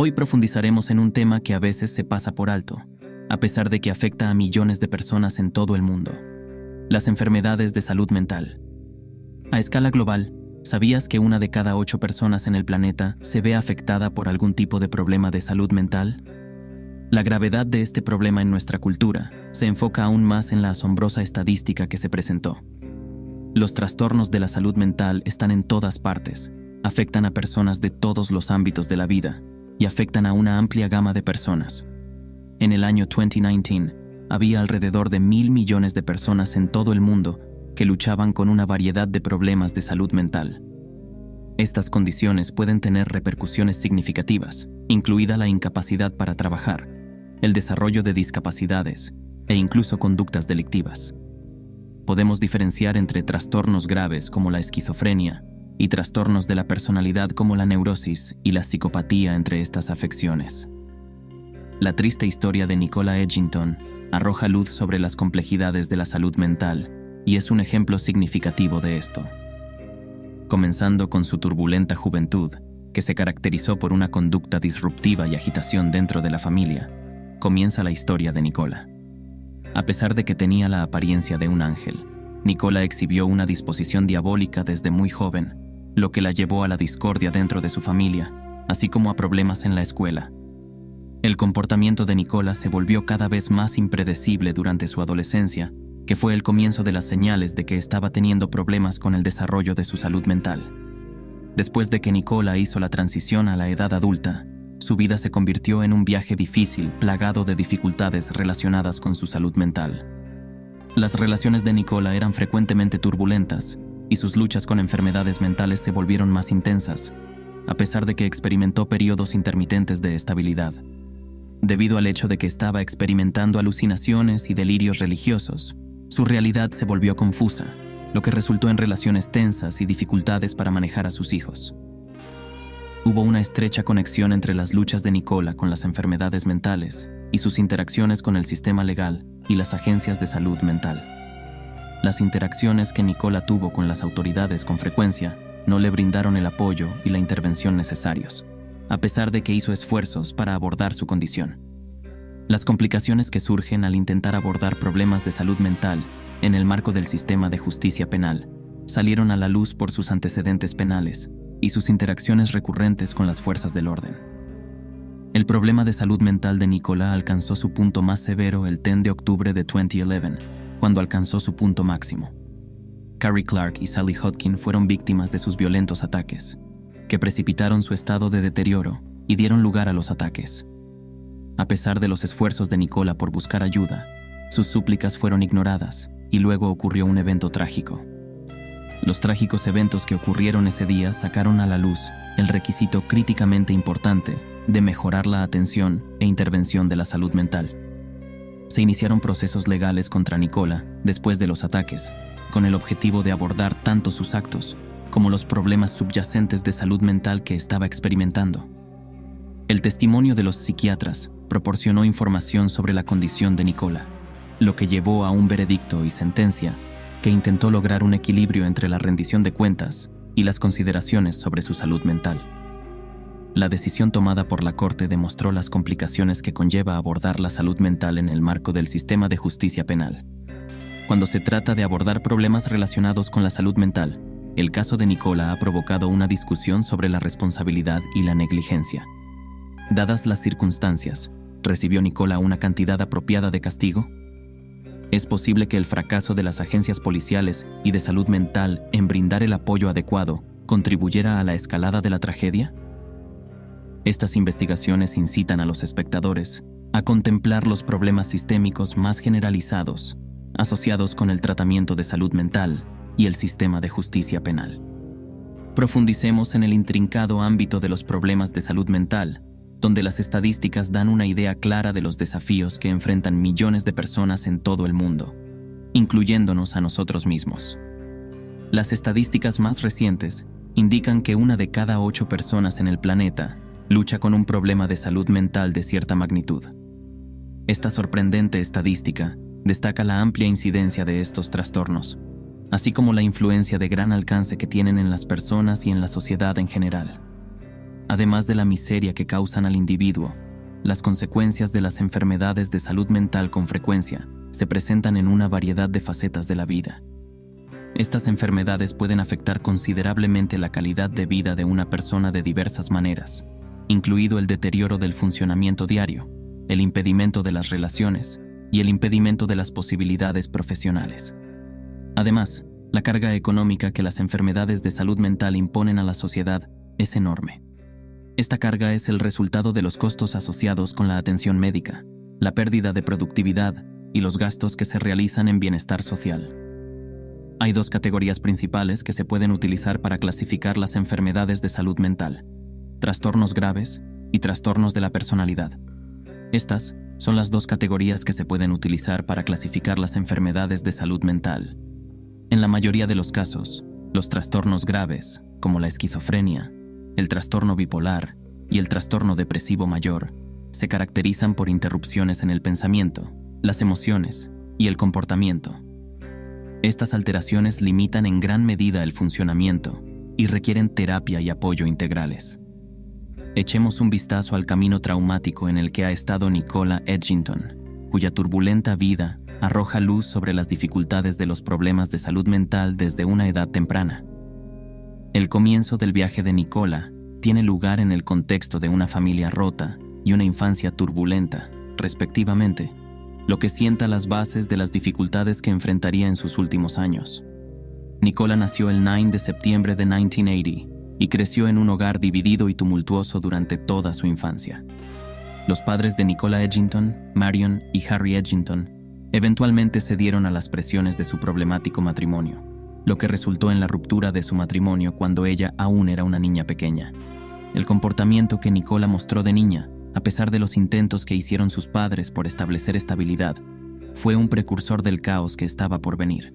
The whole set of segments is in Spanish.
Hoy profundizaremos en un tema que a veces se pasa por alto, a pesar de que afecta a millones de personas en todo el mundo: las enfermedades de salud mental. A escala global, ¿sabías que 1 de cada 8 personas en el planeta se ve afectada por algún tipo de problema de salud mental? La gravedad de este problema en nuestra cultura se enfoca aún más en la asombrosa estadística que se presentó. Los trastornos de la salud mental están en todas partes, afectan a personas de todos los ámbitos de la vida y afectan a una amplia gama de personas. En el año 2019, había alrededor de 1.000 millones de personas en todo el mundo que luchaban con una variedad de problemas de salud mental. Estas condiciones pueden tener repercusiones significativas, incluida la incapacidad para trabajar, el desarrollo de discapacidades e incluso conductas delictivas. Podemos diferenciar entre trastornos graves como la esquizofrenia y trastornos de la personalidad como la neurosis y la psicopatía entre estas afecciones. La triste historia de Nicola Edgington arroja luz sobre las complejidades de la salud mental y es un ejemplo significativo de esto. Comenzando con su turbulenta juventud, que se caracterizó por una conducta disruptiva y agitación dentro de la familia, comienza la historia de Nicola. A pesar de que tenía la apariencia de un ángel, Nicola exhibió una disposición diabólica desde muy joven, lo que la llevó a la discordia dentro de su familia, así como a problemas en la escuela. El comportamiento de Nicola se volvió cada vez más impredecible durante su adolescencia, que fue el comienzo de las señales de que estaba teniendo problemas con el desarrollo de su salud mental. Después de que Nicola hizo la transición a la edad adulta, su vida se convirtió en un viaje difícil, plagado de dificultades relacionadas con su salud mental. Las relaciones de Nicola eran frecuentemente turbulentas y sus luchas con enfermedades mentales se volvieron más intensas, a pesar de que experimentó periodos intermitentes de estabilidad. Debido al hecho de que estaba experimentando alucinaciones y delirios religiosos, su realidad se volvió confusa, lo que resultó en relaciones tensas y dificultades para manejar a sus hijos. Hubo una estrecha conexión entre las luchas de Nicola con las enfermedades mentales y sus interacciones con el sistema legal y las agencias de salud mental. Las interacciones que Nicola tuvo con las autoridades con frecuencia no le brindaron el apoyo y la intervención necesarios, a pesar de que hizo esfuerzos para abordar su condición. Las complicaciones que surgen al intentar abordar problemas de salud mental en el marco del sistema de justicia penal salieron a la luz por sus antecedentes penales y sus interacciones recurrentes con las fuerzas del orden. El problema de salud mental de Nicola alcanzó su punto más severo el 10 de octubre de 2011, cuando alcanzó su punto máximo. Carrie Clark y Sally Hodkin fueron víctimas de sus violentos ataques, que precipitaron su estado de deterioro y dieron lugar a los ataques. A pesar de los esfuerzos de Nicola por buscar ayuda, sus súplicas fueron ignoradas y luego ocurrió un evento trágico. Los trágicos eventos que ocurrieron ese día sacaron a la luz el requisito críticamente importante de mejorar la atención e intervención de la salud mental. Se iniciaron procesos legales contra Nicola después de los ataques, con el objetivo de abordar tanto sus actos como los problemas subyacentes de salud mental que estaba experimentando. El testimonio de los psiquiatras proporcionó información sobre la condición de Nicola, lo que llevó a un veredicto y sentencia que intentó lograr un equilibrio entre la rendición de cuentas y las consideraciones sobre su salud mental. La decisión tomada por la Corte demostró las complicaciones que conlleva abordar la salud mental en el marco del sistema de justicia penal. Cuando se trata de abordar problemas relacionados con la salud mental, el caso de Nicola ha provocado una discusión sobre la responsabilidad y la negligencia. Dadas las circunstancias, ¿recibió Nicola una cantidad apropiada de castigo? ¿Es posible que el fracaso de las agencias policiales y de salud mental en brindar el apoyo adecuado contribuyera a la escalada de la tragedia? Estas investigaciones incitan a los espectadores a contemplar los problemas sistémicos más generalizados asociados con el tratamiento de salud mental y el sistema de justicia penal. Profundicemos en el intrincado ámbito de los problemas de salud mental, donde las estadísticas dan una idea clara de los desafíos que enfrentan millones de personas en todo el mundo, incluyéndonos a nosotros mismos. Las estadísticas más recientes indican que 1 de cada 8 personas en el planeta lucha con un problema de salud mental de cierta magnitud. Esta sorprendente estadística destaca la amplia incidencia de estos trastornos, así como la influencia de gran alcance que tienen en las personas y en la sociedad en general. Además de la miseria que causan al individuo, las consecuencias de las enfermedades de salud mental con frecuencia se presentan en una variedad de facetas de la vida. Estas enfermedades pueden afectar considerablemente la calidad de vida de una persona de diversas maneras, incluido el deterioro del funcionamiento diario, el impedimento de las relaciones y el impedimento de las posibilidades profesionales. Además, la carga económica que las enfermedades de salud mental imponen a la sociedad es enorme. Esta carga es el resultado de los costos asociados con la atención médica, la pérdida de productividad y los gastos que se realizan en bienestar social. Hay dos categorías principales que se pueden utilizar para clasificar las enfermedades de salud mental: trastornos graves y trastornos de la personalidad. Estas son las dos categorías que se pueden utilizar para clasificar las enfermedades de salud mental. En la mayoría de los casos, los trastornos graves, como la esquizofrenia, el trastorno bipolar y el trastorno depresivo mayor, se caracterizan por interrupciones en el pensamiento, las emociones y el comportamiento. Estas alteraciones limitan en gran medida el funcionamiento y requieren terapia y apoyo integrales. Echemos un vistazo al camino traumático en el que ha estado Nicola Edgington, cuya turbulenta vida arroja luz sobre las dificultades de los problemas de salud mental desde una edad temprana. El comienzo del viaje de Nicola tiene lugar en el contexto de una familia rota y una infancia turbulenta, respectivamente, lo que sienta las bases de las dificultades que enfrentaría en sus últimos años. Nicola nació el 9 de septiembre de 1980 y creció en un hogar dividido y tumultuoso durante toda su infancia. Los padres de Nicola Edgington, Marion y Harry Edgington, eventualmente cedieron a las presiones de su problemático matrimonio, lo que resultó en la ruptura de su matrimonio cuando ella aún era una niña pequeña. El comportamiento que Nicola mostró de niña, a pesar de los intentos que hicieron sus padres por establecer estabilidad, fue un precursor del caos que estaba por venir.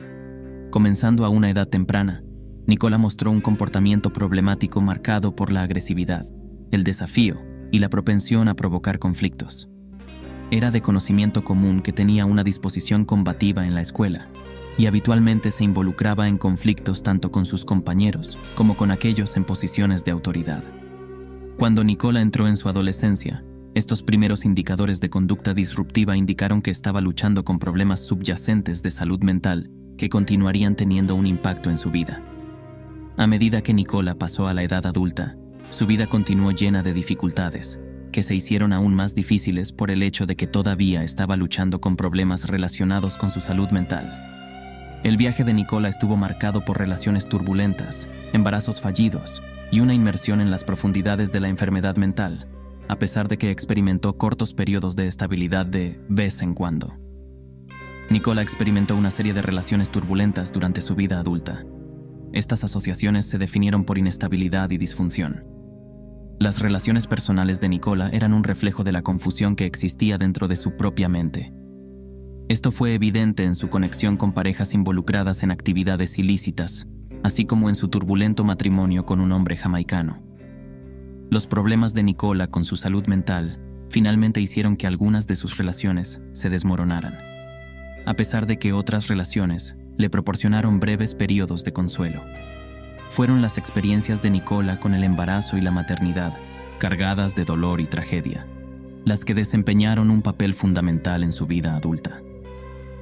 Comenzando a una edad temprana, Nicola mostró un comportamiento problemático marcado por la agresividad, el desafío y la propensión a provocar conflictos. Era de conocimiento común que tenía una disposición combativa en la escuela y habitualmente se involucraba en conflictos tanto con sus compañeros como con aquellos en posiciones de autoridad. Cuando Nicola entró en su adolescencia, estos primeros indicadores de conducta disruptiva indicaron que estaba luchando con problemas subyacentes de salud mental que continuarían teniendo un impacto en su vida. A medida que Nicola pasó a la edad adulta, su vida continuó llena de dificultades, que se hicieron aún más difíciles por el hecho de que todavía estaba luchando con problemas relacionados con su salud mental. El viaje de Nicola estuvo marcado por relaciones turbulentas, embarazos fallidos y una inmersión en las profundidades de la enfermedad mental, a pesar de que experimentó cortos periodos de estabilidad de vez en cuando. Nicola experimentó una serie de relaciones turbulentas durante su vida adulta. Estas asociaciones se definieron por inestabilidad y disfunción. Las relaciones personales de Nicola eran un reflejo de la confusión que existía dentro de su propia mente. Esto fue evidente en su conexión con parejas involucradas en actividades ilícitas, así como en su turbulento matrimonio con un hombre jamaicano. Los problemas de Nicola con su salud mental finalmente hicieron que algunas de sus relaciones se desmoronaran, a pesar de que otras relaciones le proporcionaron breves periodos de consuelo. Fueron las experiencias de Nicola con el embarazo y la maternidad, cargadas de dolor y tragedia, las que desempeñaron un papel fundamental en su vida adulta.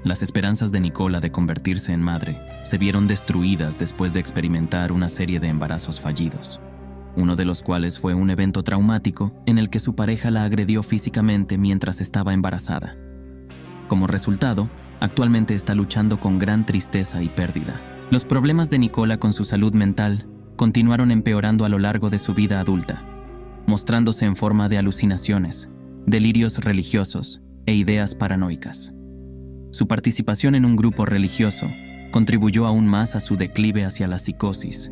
Las esperanzas de Nicola de convertirse en madre se vieron destruidas después de experimentar una serie de embarazos fallidos, uno de los cuales fue un evento traumático en el que su pareja la agredió físicamente mientras estaba embarazada. Como resultado, actualmente está luchando con gran tristeza y pérdida. Los problemas de Nicola con su salud mental continuaron empeorando a lo largo de su vida adulta, mostrándose en forma de alucinaciones, delirios religiosos e ideas paranoicas. Su participación en un grupo religioso contribuyó aún más a su declive hacia la psicosis,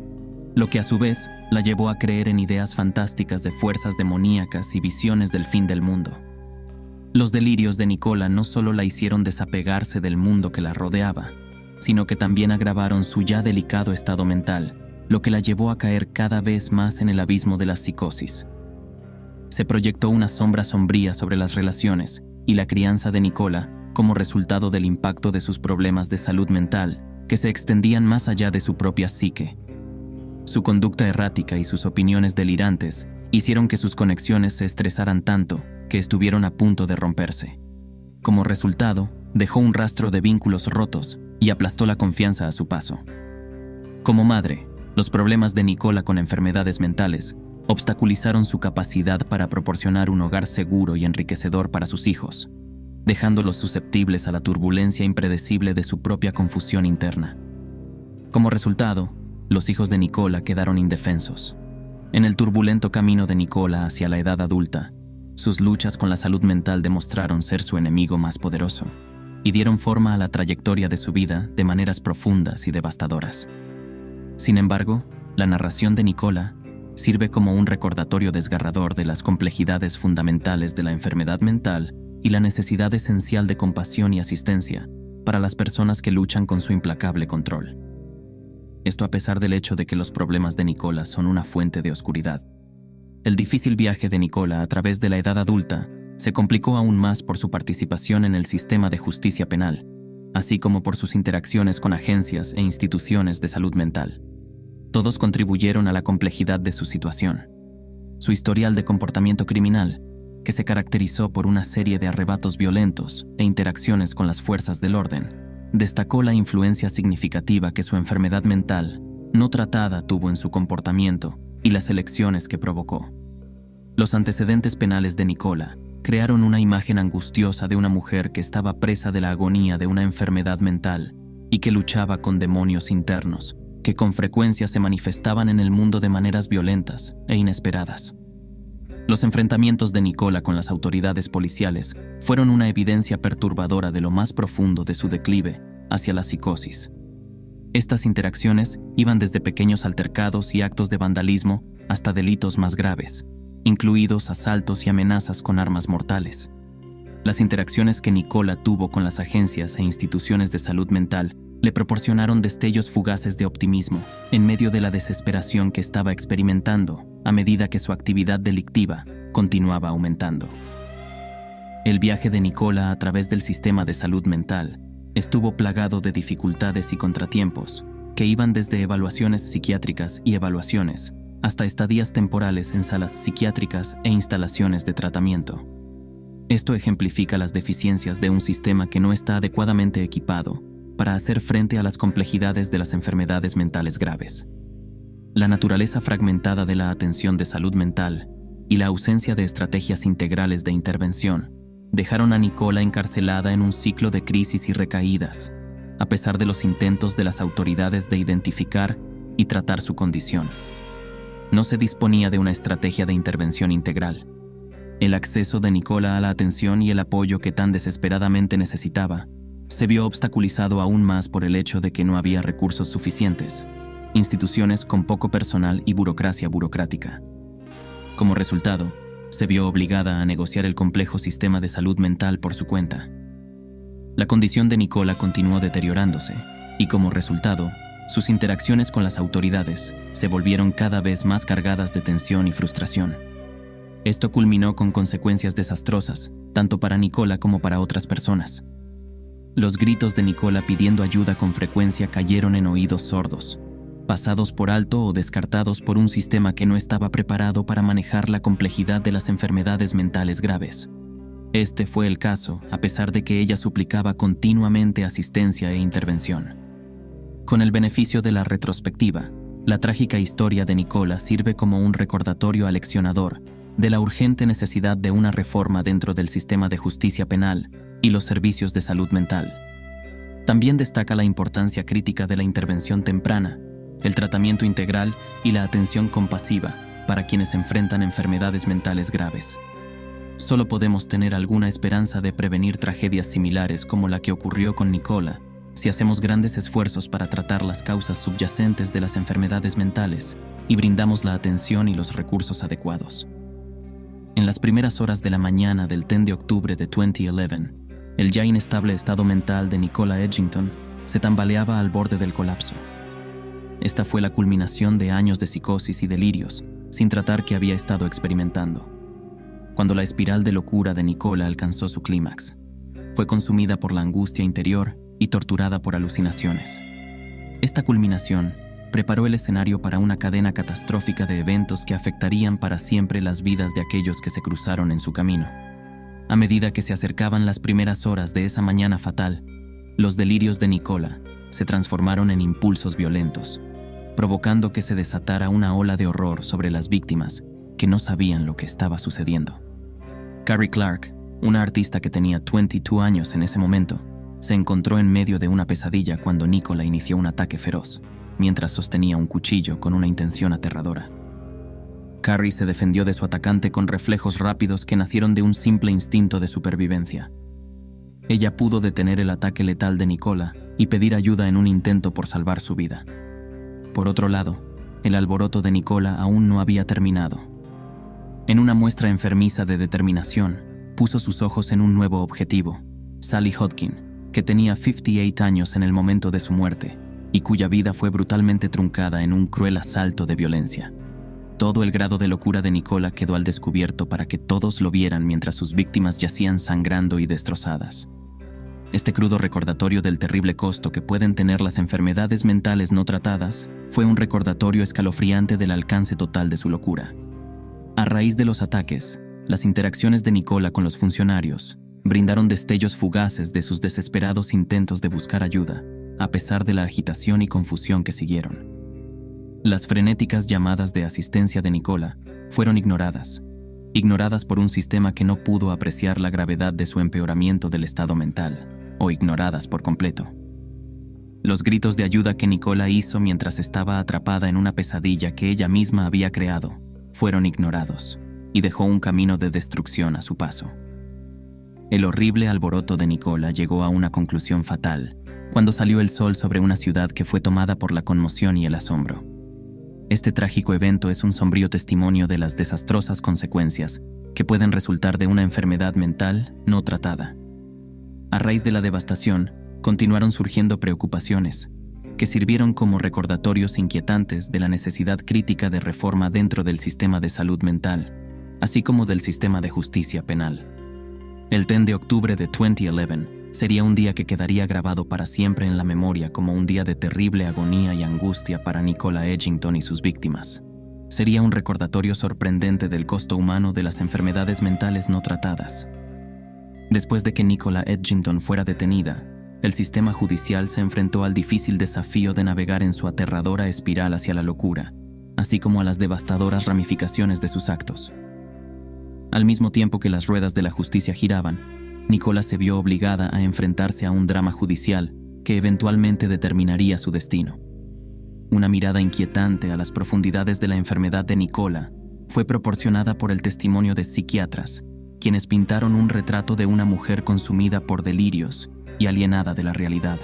lo que a su vez la llevó a creer en ideas fantásticas de fuerzas demoníacas y visiones del fin del mundo. Los delirios de Nicola no solo la hicieron desapegarse del mundo que la rodeaba, sino que también agravaron su ya delicado estado mental, lo que la llevó a caer cada vez más en el abismo de la psicosis. Se proyectó una sombra sombría sobre las relaciones y la crianza de Nicola como resultado del impacto de sus problemas de salud mental, que se extendían más allá de su propia psique. Su conducta errática y sus opiniones delirantes hicieron que sus conexiones se estresaran tanto que estuvieron a punto de romperse. Como resultado, dejó un rastro de vínculos rotos y aplastó la confianza a su paso. Como madre, los problemas de Nicola con enfermedades mentales obstaculizaron su capacidad para proporcionar un hogar seguro y enriquecedor para sus hijos, dejándolos susceptibles a la turbulencia impredecible de su propia confusión interna. Como resultado, los hijos de Nicola quedaron indefensos. En el turbulento camino de Nicola hacia la edad adulta, sus luchas con la salud mental demostraron ser su enemigo más poderoso y dieron forma a la trayectoria de su vida de maneras profundas y devastadoras. Sin embargo, la narración de Nicola sirve como un recordatorio desgarrador de las complejidades fundamentales de la enfermedad mental y la necesidad esencial de compasión y asistencia para las personas que luchan con su implacable control. Esto a pesar del hecho de que los problemas de Nicola son una fuente de oscuridad. El difícil viaje de Nicola a través de la edad adulta se complicó aún más por su participación en el sistema de justicia penal, así como por sus interacciones con agencias e instituciones de salud mental. Todos contribuyeron a la complejidad de su situación. Su historial de comportamiento criminal, que se caracterizó por una serie de arrebatos violentos e interacciones con las fuerzas del orden, destacó la influencia significativa que su enfermedad mental no tratada tuvo en su comportamiento y las elecciones que provocó. Los antecedentes penales de Nicola crearon una imagen angustiosa de una mujer que estaba presa de la agonía de una enfermedad mental y que luchaba con demonios internos, que con frecuencia se manifestaban en el mundo de maneras violentas e inesperadas. Los enfrentamientos de Nicola con las autoridades policiales fueron una evidencia perturbadora de lo más profundo de su declive hacia la psicosis. Estas interacciones iban desde pequeños altercados y actos de vandalismo hasta delitos más graves, incluidos asaltos y amenazas con armas mortales. Las interacciones que Nicola tuvo con las agencias e instituciones de salud mental le proporcionaron destellos fugaces de optimismo en medio de la desesperación que estaba experimentando a medida que su actividad delictiva continuaba aumentando. El viaje de Nicola a través del sistema de salud mental estuvo plagado de dificultades y contratiempos que iban desde evaluaciones psiquiátricas y evaluaciones hasta estadías temporales en salas psiquiátricas e instalaciones de tratamiento. Esto ejemplifica las deficiencias de un sistema que no está adecuadamente equipado para hacer frente a las complejidades de las enfermedades mentales graves. La naturaleza fragmentada de la atención de salud mental y la ausencia de estrategias integrales de intervención dejaron a Nicola encarcelada en un ciclo de crisis y recaídas, a pesar de los intentos de las autoridades de identificar y tratar su condición. No se disponía de una estrategia de intervención integral. El acceso de Nicola a la atención y el apoyo que tan desesperadamente necesitaba se vio obstaculizado aún más por el hecho de que no había recursos suficientes, instituciones con poco personal y burocracia burocrática. Como resultado, se vio obligada a negociar el complejo sistema de salud mental por su cuenta. La condición de Nicola continuó deteriorándose y como resultado, sus interacciones con las autoridades se volvieron cada vez más cargadas de tensión y frustración. Esto culminó con consecuencias desastrosas, tanto para Nicola como para otras personas. Los gritos de Nicola pidiendo ayuda con frecuencia cayeron en oídos sordos, pasados por alto o descartados por un sistema que no estaba preparado para manejar la complejidad de las enfermedades mentales graves. Este fue el caso, a pesar de que ella suplicaba continuamente asistencia e intervención. Con el beneficio de la retrospectiva, la trágica historia de Nicola sirve como un recordatorio aleccionador de la urgente necesidad de una reforma dentro del sistema de justicia penal y los servicios de salud mental. También destaca la importancia crítica de la intervención temprana, el tratamiento integral y la atención compasiva para quienes enfrentan enfermedades mentales graves. Solo podemos tener alguna esperanza de prevenir tragedias similares como la que ocurrió con Nicola si hacemos grandes esfuerzos para tratar las causas subyacentes de las enfermedades mentales y brindamos la atención y los recursos adecuados. En las primeras horas de la mañana del 10 de octubre de 2011, el ya inestable estado mental de Nicola Edgington se tambaleaba al borde del colapso. Esta fue la culminación de años de psicosis y delirios, sin tratar que había estado experimentando. Cuando la espiral de locura de Nicola alcanzó su clímax, fue consumida por la angustia interior y torturada por alucinaciones. Esta culminación preparó el escenario para una cadena catastrófica de eventos que afectarían para siempre las vidas de aquellos que se cruzaron en su camino. A medida que se acercaban las primeras horas de esa mañana fatal, los delirios de Nicola se transformaron en impulsos violentos, provocando que se desatara una ola de horror sobre las víctimas que no sabían lo que estaba sucediendo. Carrie Clark, una artista que tenía 22 años en ese momento, se encontró en medio de una pesadilla cuando Nicola inició un ataque feroz, mientras sostenía un cuchillo con una intención aterradora. Carrie se defendió de su atacante con reflejos rápidos que nacieron de un simple instinto de supervivencia. Ella pudo detener el ataque letal de Nicola y pedir ayuda en un intento por salvar su vida. Por otro lado, el alboroto de Nicola aún no había terminado. En una muestra enfermiza de determinación, puso sus ojos en un nuevo objetivo, Sally Hodkin, que tenía 58 años en el momento de su muerte y cuya vida fue brutalmente truncada en un cruel asalto de violencia. Todo el grado de locura de Nicola quedó al descubierto para que todos lo vieran mientras sus víctimas yacían sangrando y destrozadas. Este crudo recordatorio del terrible costo que pueden tener las enfermedades mentales no tratadas fue un recordatorio escalofriante del alcance total de su locura. A raíz de los ataques, las interacciones de Nicola con los funcionarios brindaron destellos fugaces de sus desesperados intentos de buscar ayuda, a pesar de la agitación y confusión que siguieron. Las frenéticas llamadas de asistencia de Nicola fueron ignoradas por un sistema que no pudo apreciar la gravedad de su empeoramiento del estado mental, o ignoradas por completo. Los gritos de ayuda que Nicola hizo mientras estaba atrapada en una pesadilla que ella misma había creado fueron ignorados, y dejó un camino de destrucción a su paso. El horrible alboroto de Nicola llegó a una conclusión fatal cuando salió el sol sobre una ciudad que fue tomada por la conmoción y el asombro. Este trágico evento es un sombrío testimonio de las desastrosas consecuencias que pueden resultar de una enfermedad mental no tratada. A raíz de la devastación, continuaron surgiendo preocupaciones que sirvieron como recordatorios inquietantes de la necesidad crítica de reforma dentro del sistema de salud mental, así como del sistema de justicia penal. El 10 de octubre de 2011 sería un día que quedaría grabado para siempre en la memoria como un día de terrible agonía y angustia para Nicola Edgington y sus víctimas. Sería un recordatorio sorprendente del costo humano de las enfermedades mentales no tratadas. Después de que Nicola Edgington fuera detenida, el sistema judicial se enfrentó al difícil desafío de navegar en su aterradora espiral hacia la locura, así como a las devastadoras ramificaciones de sus actos. Al mismo tiempo que las ruedas de la justicia giraban, Nicola se vio obligada a enfrentarse a un drama judicial que eventualmente determinaría su destino. Una mirada inquietante a las profundidades de la enfermedad de Nicola fue proporcionada por el testimonio de psiquiatras, quienes pintaron un retrato de una mujer consumida por delirios y alienada de la realidad.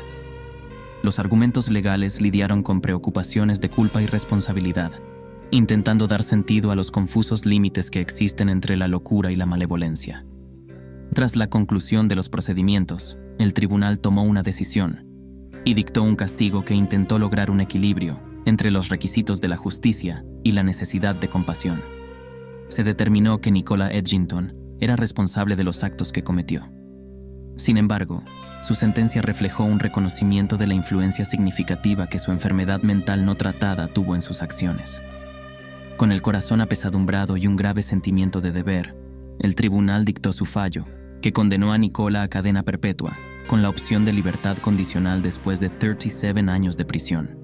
Los argumentos legales lidiaron con preocupaciones de culpa y responsabilidad, intentando dar sentido a los confusos límites que existen entre la locura y la malevolencia. Tras la conclusión de los procedimientos, el tribunal tomó una decisión y dictó un castigo que intentó lograr un equilibrio entre los requisitos de la justicia y la necesidad de compasión. Se determinó que Nicola Edgington era responsable de los actos que cometió. Sin embargo, su sentencia reflejó un reconocimiento de la influencia significativa que su enfermedad mental no tratada tuvo en sus acciones. Con el corazón apesadumbrado y un grave sentimiento de deber, el tribunal dictó su fallo, que condenó a Nicola a cadena perpetua, con la opción de libertad condicional después de 37 años de prisión.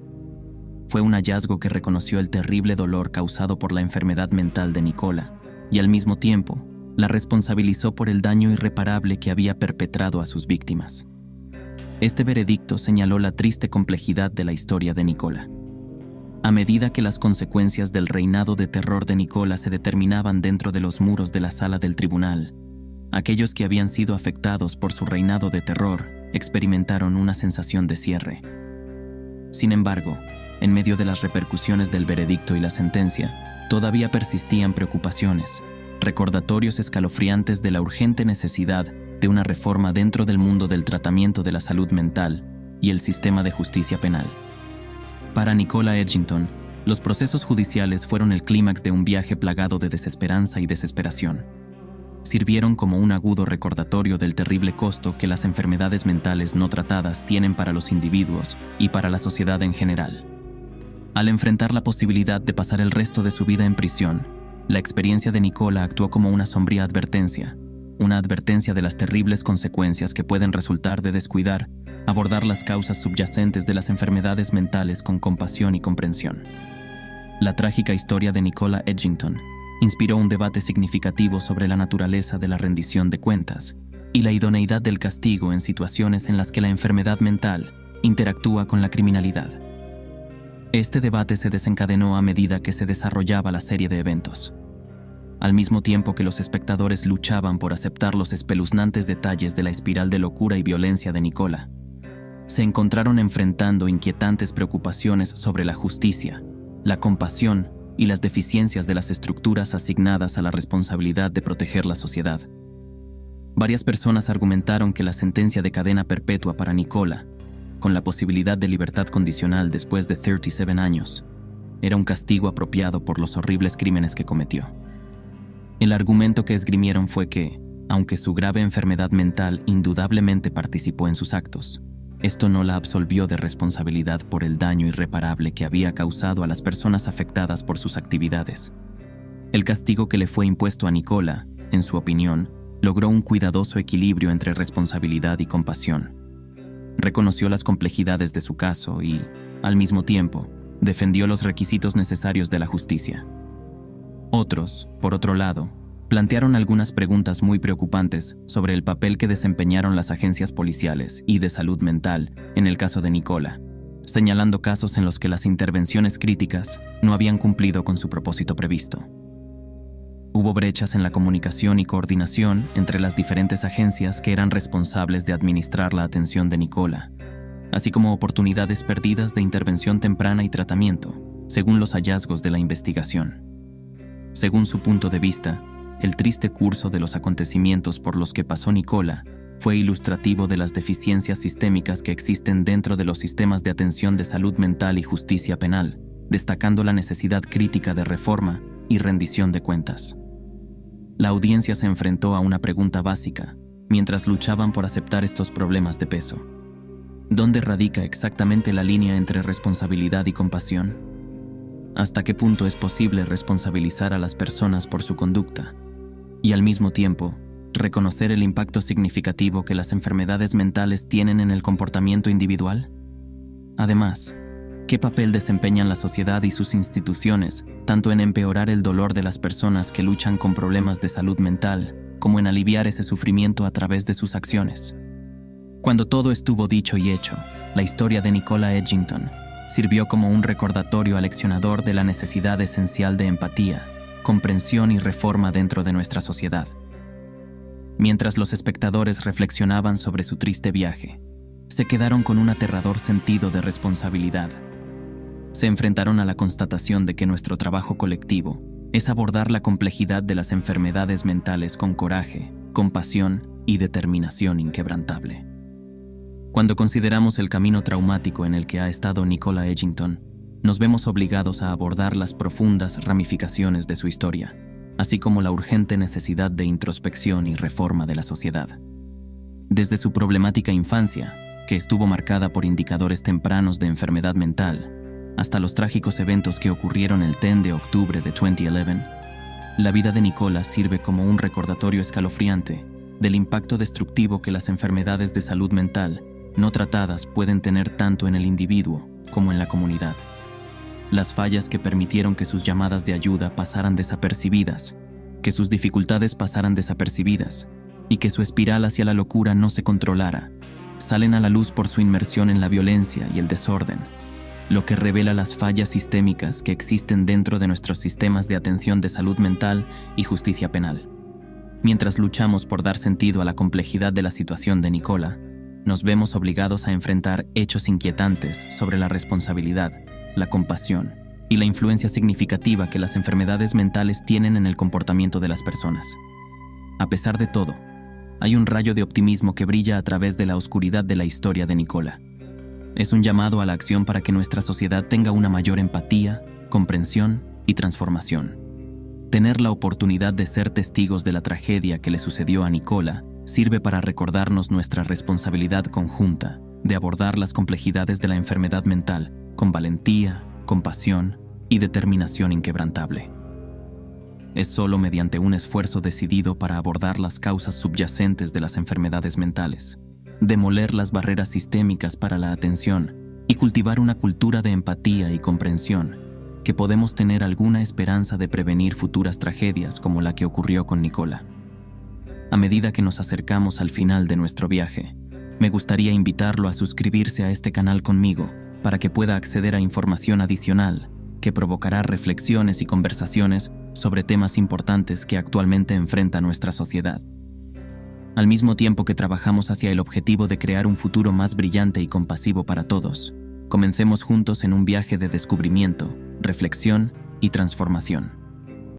Fue un hallazgo que reconoció el terrible dolor causado por la enfermedad mental de Nicola, y al mismo tiempo, la responsabilizó por el daño irreparable que había perpetrado a sus víctimas. Este veredicto señaló la triste complejidad de la historia de Nicola. A medida que las consecuencias del reinado de terror de Nicola se determinaban dentro de los muros de la sala del tribunal, aquellos que habían sido afectados por su reinado de terror experimentaron una sensación de cierre. Sin embargo, en medio de las repercusiones del veredicto y la sentencia, todavía persistían preocupaciones, recordatorios escalofriantes de la urgente necesidad de una reforma dentro del mundo del tratamiento de la salud mental y el sistema de justicia penal. Para Nicola Edgington, los procesos judiciales fueron el clímax de un viaje plagado de desesperanza y desesperación. Sirvieron como un agudo recordatorio del terrible costo que las enfermedades mentales no tratadas tienen para los individuos y para la sociedad en general. Al enfrentar la posibilidad de pasar el resto de su vida en prisión, la experiencia de Nicola actuó como una sombría advertencia, una advertencia de las terribles consecuencias que pueden resultar de descuidar, abordar las causas subyacentes de las enfermedades mentales con compasión y comprensión. La trágica historia de Nicola Edgington inspiró un debate significativo sobre la naturaleza de la rendición de cuentas y la idoneidad del castigo en situaciones en las que la enfermedad mental interactúa con la criminalidad. Este debate se desencadenó a medida que se desarrollaba la serie de eventos. Al mismo tiempo que los espectadores luchaban por aceptar los espeluznantes detalles de la espiral de locura y violencia de Nicola, se encontraron enfrentando inquietantes preocupaciones sobre la justicia, la compasión y las deficiencias de las estructuras asignadas a la responsabilidad de proteger la sociedad. Varias personas argumentaron que la sentencia de cadena perpetua para Nicola, con la posibilidad de libertad condicional después de 37 años, era un castigo apropiado por los horribles crímenes que cometió. El argumento que esgrimieron fue que, aunque su grave enfermedad mental indudablemente participó en sus actos, esto no la absolvió de responsabilidad por el daño irreparable que había causado a las personas afectadas por sus actividades. El castigo que le fue impuesto a Nicola, en su opinión, logró un cuidadoso equilibrio entre responsabilidad y compasión. Reconoció las complejidades de su caso y, al mismo tiempo, defendió los requisitos necesarios de la justicia. Otros, por otro lado, plantearon algunas preguntas muy preocupantes sobre el papel que desempeñaron las agencias policiales y de salud mental en el caso de Nicola, señalando casos en los que las intervenciones críticas no habían cumplido con su propósito previsto. Hubo brechas en la comunicación y coordinación entre las diferentes agencias que eran responsables de administrar la atención de Nicola, así como oportunidades perdidas de intervención temprana y tratamiento, según los hallazgos de la investigación. Según su punto de vista, el triste curso de los acontecimientos por los que pasó Nicola fue ilustrativo de las deficiencias sistémicas que existen dentro de los sistemas de atención de salud mental y justicia penal, destacando la necesidad crítica de reforma y rendición de cuentas. La audiencia se enfrentó a una pregunta básica mientras luchaban por aceptar estos problemas de peso. ¿Dónde radica exactamente la línea entre responsabilidad y compasión? ¿Hasta qué punto es posible responsabilizar a las personas por su conducta y al mismo tiempo reconocer el impacto significativo que las enfermedades mentales tienen en el comportamiento individual? Además, ¿qué papel desempeñan la sociedad y sus instituciones tanto en empeorar el dolor de las personas que luchan con problemas de salud mental como en aliviar ese sufrimiento a través de sus acciones? Cuando todo estuvo dicho y hecho, la historia de Nicola Edgington sirvió como un recordatorio aleccionador de la necesidad esencial de empatía, comprensión y reforma dentro de nuestra sociedad. Mientras los espectadores reflexionaban sobre su triste viaje, se quedaron con un aterrador sentido de responsabilidad. Se enfrentaron a la constatación de que nuestro trabajo colectivo es abordar la complejidad de las enfermedades mentales con coraje, compasión y determinación inquebrantable. Cuando consideramos el camino traumático en el que ha estado Nicola Edgington, nos vemos obligados a abordar las profundas ramificaciones de su historia, así como la urgente necesidad de introspección y reforma de la sociedad. Desde su problemática infancia, que estuvo marcada por indicadores tempranos de enfermedad mental, hasta los trágicos eventos que ocurrieron el 10 de octubre de 2011, la vida de Nicola sirve como un recordatorio escalofriante del impacto destructivo que las enfermedades de salud mental no tratadas pueden tener tanto en el individuo como en la comunidad. Las fallas que permitieron que sus llamadas de ayuda pasaran desapercibidas, que sus dificultades pasaran desapercibidas y que su espiral hacia la locura no se controlara, salen a la luz por su inmersión en la violencia y el desorden, lo que revela las fallas sistémicas que existen dentro de nuestros sistemas de atención de salud mental y justicia penal. Mientras luchamos por dar sentido a la complejidad de la situación de Nicola, nos vemos obligados a enfrentar hechos inquietantes sobre la responsabilidad, la compasión y la influencia significativa que las enfermedades mentales tienen en el comportamiento de las personas. A pesar de todo, hay un rayo de optimismo que brilla a través de la oscuridad de la historia de Nicola. Es un llamado a la acción para que nuestra sociedad tenga una mayor empatía, comprensión y transformación. Tener la oportunidad de ser testigos de la tragedia que le sucedió a Nicola sirve para recordarnos nuestra responsabilidad conjunta de abordar las complejidades de la enfermedad mental con valentía, compasión y determinación inquebrantable. Es solo mediante un esfuerzo decidido para abordar las causas subyacentes de las enfermedades mentales, demoler las barreras sistémicas para la atención y cultivar una cultura de empatía y comprensión que podemos tener alguna esperanza de prevenir futuras tragedias como la que ocurrió con Nicola. A medida que nos acercamos al final de nuestro viaje, me gustaría invitarlo a suscribirse a este canal conmigo para que pueda acceder a información adicional que provocará reflexiones y conversaciones sobre temas importantes que actualmente enfrenta nuestra sociedad. Al mismo tiempo que trabajamos hacia el objetivo de crear un futuro más brillante y compasivo para todos, comencemos juntos en un viaje de descubrimiento, reflexión y transformación.